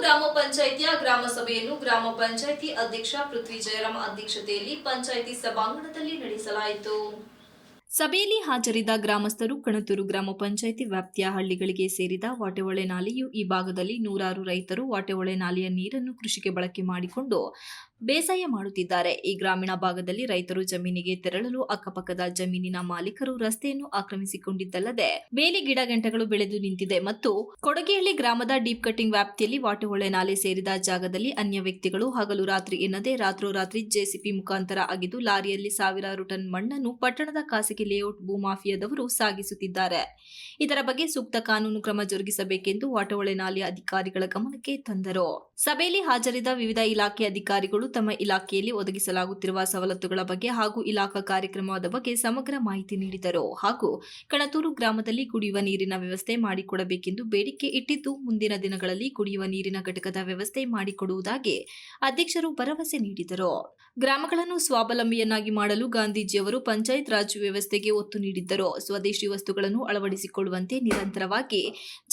ಗ್ರಾಮ ಪಂಚಾಯಿತಿಯ ಗ್ರಾಮ ಸಭೆಯನ್ನು ಗ್ರಾಮ ಪಂಚಾಯಿತಿ ಅಧ್ಯಕ್ಷ ಪೃಥ್ವಿ ಜಯರಾಮ್ ಅಧ್ಯಕ್ಷತೆಯಲ್ಲಿ ಪಂಚಾಯಿತಿ ಸಭಾಂಗಣದಲ್ಲಿ ನಡೆಸಲಾಯಿತು. ಸಭೆಯಲ್ಲಿ ಹಾಜರಿದ್ದ ಗ್ರಾಮಸ್ಥರು ಕಣತೂರು ಗ್ರಾಮ ಪಂಚಾಯಿತಿ ವ್ಯಾಪ್ತಿಯ ಹಳ್ಳಿಗಳಿಗೆ ಸೇರಿದ ವಾಟೆಹೊಳೆ ನಾಲೆಯು ಈ ಭಾಗದಲ್ಲಿ ನೂರಾರು ರೈತರು ವಾಟೆಹೊಳೆ ನಾಲೆಯ ನೀರನ್ನು ಕೃಷಿಗೆ ಬಳಕೆ ಮಾಡಿಕೊಂಡು ಬೇಸಾಯ ಮಾಡುತ್ತಿದ್ದಾರೆ. ಈ ಗ್ರಾಮೀಣ ಭಾಗದಲ್ಲಿ ರೈತರು ಜಮೀನಿಗೆ ತೆರಳಲು ಅಕ್ಕಪಕ್ಕದ ಜಮೀನಿನ ಮಾಲೀಕರು ರಸ್ತೆಯನ್ನು ಆಕ್ರಮಿಸಿಕೊಂಡಿದ್ದಲ್ಲದೆ ಬೇಲಿ ಗಿಡಗಂಟೆಗಳು ಬೆಳೆದು ನಿಂತಿದೆ ಮತ್ತು ಕೊಡಗೇಹಳ್ಳಿ ಗ್ರಾಮದ ಡೀಪ್ ಕಟಿಂಗ್ ವ್ಯಾಪ್ತಿಯಲ್ಲಿ ವಾಟೆಹೊಳೆ ನಾಲೆ ಸೇರಿದ ಜಾಗದಲ್ಲಿ ಅನ್ಯ ವ್ಯಕ್ತಿಗಳು ಹಗಲು ರಾತ್ರಿ ಎನ್ನದೇ ರಾತ್ರೋರಾತ್ರಿ ಜೆಸಿಪಿ ಮುಖಾಂತರ ಅಗೆದು ಲಾರಿಯಲ್ಲಿ ಸಾವಿರಾರು ಟನ್ ಮಣ್ಣನ್ನು ಪಟ್ಟಣದ ಖಾಸಗಿ ಲೇಔಟ್ ಭೂಮಾಫಿಯಾದವರು ಸಾಗಿಸುತ್ತಿದ್ದಾರೆ. ಇದರ ಬಗ್ಗೆ ಸೂಕ್ತ ಕಾನೂನು ಕ್ರಮ ಜರುಗಿಸಬೇಕೆಂದು ವಾಟೆಹೊಳೆ ನಾಲೆಯ ಅಧಿಕಾರಿಗಳ ಗಮನಕ್ಕೆ ತಂದರು. ಸಭೆಯಲ್ಲಿ ಹಾಜರಿದ್ದ ವಿವಿಧ ಇಲಾಖೆ ಅಧಿಕಾರಿಗಳು ತಮ್ಮ ಇಲಾಖೆಯಲ್ಲಿ ಒದಗಿಸಲಾಗುತ್ತಿರುವ ಸವಲತ್ತುಗಳ ಬಗ್ಗೆ ಹಾಗೂ ಇಲಾಖಾ ಕಾರ್ಯಕ್ರಮದ ಬಗ್ಗೆ ಸಮಗ್ರ ಮಾಹಿತಿ ನೀಡಿದರು. ಹಾಗೂ ಕಣತೂರು ಗ್ರಾಮದಲ್ಲಿ ಕುಡಿಯುವ ನೀರಿನ ವ್ಯವಸ್ಥೆ ಮಾಡಿಕೊಡಬೇಕೆಂದು ಬೇಡಿಕೆ ಇಟ್ಟಿದ್ದು, ಮುಂದಿನ ದಿನಗಳಲ್ಲಿ ಕುಡಿಯುವ ನೀರಿನ ಘಟಕದ ವ್ಯವಸ್ಥೆ ಮಾಡಿಕೊಡುವುದಾಗಿ ಅಧ್ಯಕ್ಷರು ಭರವಸೆ ನೀಡಿದರು. ಗ್ರಾಮಗಳನ್ನು ಸ್ವಾವಲಂಬಿಯನ್ನಾಗಿ ಮಾಡಲು ಗಾಂಧೀಜಿಯವರು ಪಂಚಾಯತ್ ರಾಜ್ ವ್ಯವಸ್ಥೆಗೆ ಒತ್ತು ನೀಡಿದ್ದರು. ಸ್ವದೇಶಿ ವಸ್ತುಗಳನ್ನು ಅಳವಡಿಸಿಕೊಳ್ಳುವಂತೆ ನಿರಂತರವಾಗಿ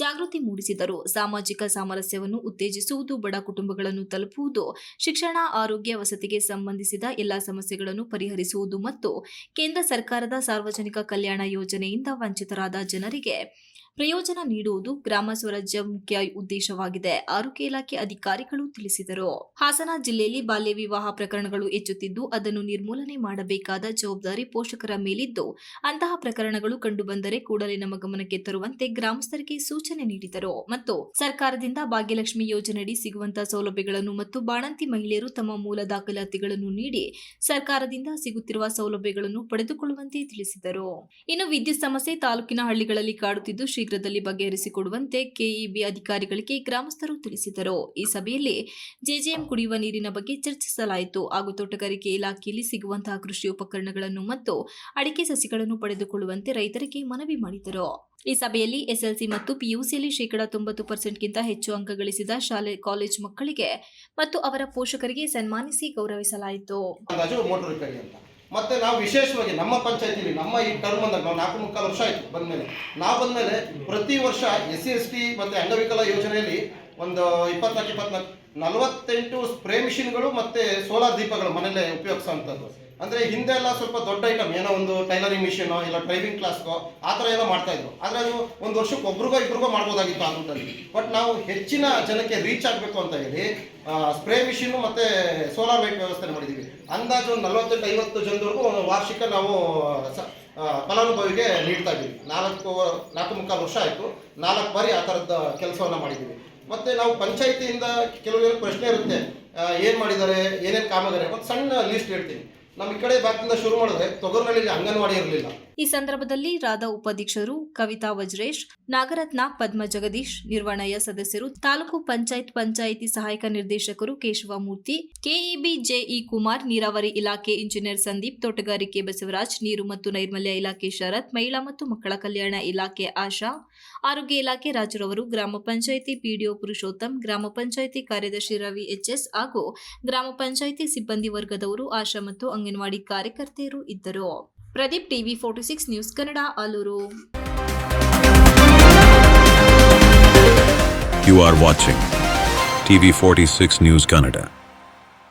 ಜಾಗೃತಿ ಮೂಡಿಸಿದರು. ಸಾಮಾಜಿಕ ಸಾಮರಸ್ಯವನ್ನು ಉತ್ತೇಜಿಸುವುದು, ಬಡ ಕುಟುಂಬಗಳನ್ನು ತಲುಪುವುದು, ಶಿಕ್ಷಣ, ಆರೋಗ್ಯ, ವಸತಿಗೆ ಸಂಬಂಧಿಸಿದ ಎಲ್ಲಾ ಸಮಸ್ಯೆಗಳನ್ನು ಪರಿಹರಿಸುವುದು ಮತ್ತು ಕೇಂದ್ರ ಸರ್ಕಾರದ ಸಾರ್ವಜನಿಕ ಕಲ್ಯಾಣ ಯೋಜನೆಯಿಂದ ವಂಚಿತರಾದ ಜನರಿಗೆ ಪ್ರಯೋಜನ ನೀಡುವುದು ಗ್ರಾಮ ಸ್ವರಾಜ್ಯ ಮುಖ್ಯ ಉದ್ದೇಶವಾಗಿದೆ. ಆರೋಗ್ಯ ಇಲಾಖೆ ಅಧಿಕಾರಿಗಳು ತಿಳಿಸಿದರು. ಹಾಸನ ಜಿಲ್ಲೆಯಲ್ಲಿ ಬಾಲ್ಯ ವಿವಾಹ ಪ್ರಕರಣಗಳು ಹೆಚ್ಚುತ್ತಿದ್ದು, ಅದನ್ನು ನಿರ್ಮೂಲನೆ ಮಾಡಬೇಕಾದ ಜವಾಬ್ದಾರಿ ಪೋಷಕರ ಮೇಲಿದ್ದು, ಅಂತಹ ಪ್ರಕರಣಗಳು ಕಂಡುಬಂದರೆ ಕೂಡಲೇ ನಮ್ಮ ಗಮನಕ್ಕೆ ತರುವಂತೆ ಗ್ರಾಮಸ್ಥರಿಗೆ ಸೂಚನೆ ನೀಡಿದರು. ಮತ್ತು ಸರ್ಕಾರದಿಂದ ಭಾಗ್ಯಲಕ್ಷ್ಮಿ ಯೋಜನೆಯಡಿ ಸಿಗುವಂತಹ ಸೌಲಭ್ಯಗಳನ್ನು ಮತ್ತು ಬಾಣಂತಿ ಮಹಿಳೆಯರು ತಮ್ಮ ಮೂಲ ದಾಖಲಾತಿಗಳನ್ನು ನೀಡಿ ಸರ್ಕಾರದಿಂದ ಸಿಗುತ್ತಿರುವ ಸೌಲಭ್ಯಗಳನ್ನು ಪಡೆದುಕೊಳ್ಳುವಂತೆ ತಿಳಿಸಿದರು. ಇನ್ನು ವಿದ್ಯುತ್ ಸಮಸ್ಯೆ ತಾಲೂಕಿನ ಹಳ್ಳಿಗಳಲ್ಲಿ ಕಾಡುತ್ತಿದ್ದು, ಶೀಘ್ರದಲ್ಲಿ ಬಗೆಹರಿಸಿಕೊಡುವಂತೆ ಕೆಇಬಿ ಅಧಿಕಾರಿಗಳಿಗೆ ಗ್ರಾಮಸ್ಥರು ತಿಳಿಸಿದರು. ಈ ಸಭೆಯಲ್ಲಿ ಜೆಜೆಎಂ ಕುಡಿಯುವ ನೀರಿನ ಬಗ್ಗೆ ಚರ್ಚಿಸಲಾಯಿತು ಹಾಗೂ ತೋಟಗಾರಿಕೆ ಇಲಾಖೆಯಲ್ಲಿ ಸಿಗುವಂತಹ ಕೃಷಿ ಉಪಕರಣಗಳನ್ನು ಮತ್ತು ಅಡಿಕೆ ಸಸಿಗಳನ್ನು ಪಡೆದುಕೊಳ್ಳುವಂತೆ ರೈತರಿಗೆ ಮನವಿ ಮಾಡಿದರು. ಈ ಸಭೆಯಲ್ಲಿ ಎಸ್ಎಲ್ಸಿ ಮತ್ತು ಪಿಯುಸಿಯಲ್ಲಿ ಶೇಕಡಾ 90%ಗಿಂತ ಹೆಚ್ಚು ಅಂಕ ಗಳಿಸಿದ ಶಾಲೆ ಕಾಲೇಜು ಮಕ್ಕಳಿಗೆ ಮತ್ತು ಅವರ ಪೋಷಕರಿಗೆ ಸನ್ಮಾನಿಸಿ ಗೌರವಿಸಲಾಯಿತು. ಮತ್ತೆ ನಾವು ವಿಶೇಷವಾಗಿ ನಮ್ಮ ಪಂಚಾಯತಿಲಿ ನಮ್ಮ ಈ ಟರ್ಮ್ ಅಂದಾಗ ನಾವು 4.25 ವರ್ಷ ಆಯಿತು ಬಂದಮೇಲೆ ಪ್ರತಿ ವರ್ಷ SC/ST ಮತ್ತು ಅಂಗವಿಕಲ ಯೋಜನೆಯಲ್ಲಿ ಒಂದು 48 ಸ್ಪ್ರೇ ಮಿಷಿನ್ಗಳು ಮತ್ತು ಸೋಲಾರ್ ದೀಪಗಳು ಮನೆಯಲ್ಲೇ ಉಪಯೋಗಿಸೋಂಥದ್ದು. ಅಂದರೆ ಹಿಂದೆ ಎಲ್ಲ ಸ್ವಲ್ಪ ದೊಡ್ಡ ಐಟಮ್ ಏನೋ ಒಂದು ಟೈಲರಿಂಗ್ ಮಿಷಿನೋ ಇಲ್ಲ ಡ್ರೈವಿಂಗ್ ಕ್ಲಾಸ್ಗೋ ಆ ಥರ ಏನೋ ಮಾಡ್ತಾಯಿದ್ರು. ಆದರೆ ಅದು ಒಂದು ವರ್ಷಕ್ಕೆ ಒಬ್ರಿಗೋ ಇಬ್ರಿಗೋ ಮಾಡ್ಬೋದಾಗಿತ್ತು ಆ ದುಡ್ಡಲ್ಲಿ. ಬಟ್ ನಾವು ಹೆಚ್ಚಿನ ಜನಕ್ಕೆ ರೀಚ್ ಆಗಬೇಕು ಅಂತ ಹೇಳಿ ಸ್ಪ್ರೇ ಮಿಷಿನ್ನು ಮತ್ತು ಸೋಲಾರ್ ಲೈಟ್ ವ್ಯವಸ್ಥೆ ಮಾಡಿದ್ದೀವಿ. ಅಂದಾಜು 48-50 ಜನದವರೆಗೂ ವಾರ್ಷಿಕ ನಾವು ಫಲಾನುಭವಿಗೆ ನೀಡ್ತಾ ಇದ್ದೀವಿ. 4.25 ವರ್ಷ ಆಯಿತು. 4 ಬಾರಿ ಆ ಥರದ ಕೆಲಸವನ್ನು ಮಾಡಿದ್ದೀವಿ. ಮತ್ತು ನಾವು ಪಂಚಾಯಿತಿಯಿಂದ ಕೆಲವು ಪ್ರಶ್ನೆ ಇರುತ್ತೆ, ಏನು ಮಾಡಿದ್ದಾರೆ, ಏನೇನು ಕಾಮಗಾರಿ, ಒಂದು ಸಣ್ಣ ಲಿಸ್ಟ್ ಹೇಳ್ತೀನಿ. ನಮ್ಮ ಈ ಕಡೆ ಭಾಗದಿಂದ ಶುರು ಮಾಡಿದ್ರೆ ತೊಗರ್ನಳ್ಳಿಲಿ ಅಂಗನವಾಡಿ ಇರಲಿಲ್ಲ. ಈ ಸಂದರ್ಭದಲ್ಲಿ ರಾಧಾ ಉಪಾಧ್ಯಕ್ಷರು, ಕವಿತಾ ವಜ್ರೇಶ್, ನಾಗರತ್ನ, ಪದ್ಮ ಜಗದೀಶ್, ನಿರ್ವಹಣೆಯ ಸದಸ್ಯರು, ತಾಲೂಕು ಪಂಚಾಯಿತಿ ಸಹಾಯಕ ನಿರ್ದೇಶಕರು ಕೇಶವಮೂರ್ತಿ, ಕೆಇಬಿ ಜೆಇ ಕುಮಾರ್, ನೀರಾವರಿ ಇಲಾಖೆ ಇಂಜಿನಿಯರ್ ಸಂದೀಪ್, ತೋಟಗಾರಿಕೆ ಬಸವರಾಜ್, ನೀರು ಮತ್ತು ನೈರ್ಮಲ್ಯ ಇಲಾಖೆ ಶರತ್, ಮಹಿಳಾ ಮತ್ತು ಮಕ್ಕಳ ಕಲ್ಯಾಣ ಇಲಾಖೆ ಆಶಾ, ಆರೋಗ್ಯ ಇಲಾಖೆ ರಾಜರವರು, ಗ್ರಾಮ ಪಂಚಾಯಿತಿ ಪಿಡಿಒ ಪುರುಷೋತ್ತಮ್, ಗ್ರಾಮ ಪಂಚಾಯಿತಿ ಕಾರ್ಯದರ್ಶಿ ರವಿ ಎಚ್ಎಸ್ ಹಾಗೂ ಗ್ರಾಮ ಪಂಚಾಯಿತಿ ಸಿಬ್ಬಂದಿ ವರ್ಗದವರು, ಆಶಾ ಮತ್ತು ಅಂಗನವಾಡಿ ಕಾರ್ಯಕರ್ತೆಯರು ಇದ್ದರು. Pradeep, TV 46 news Kannada, Aluru. You are watching TV 46 News Kannada.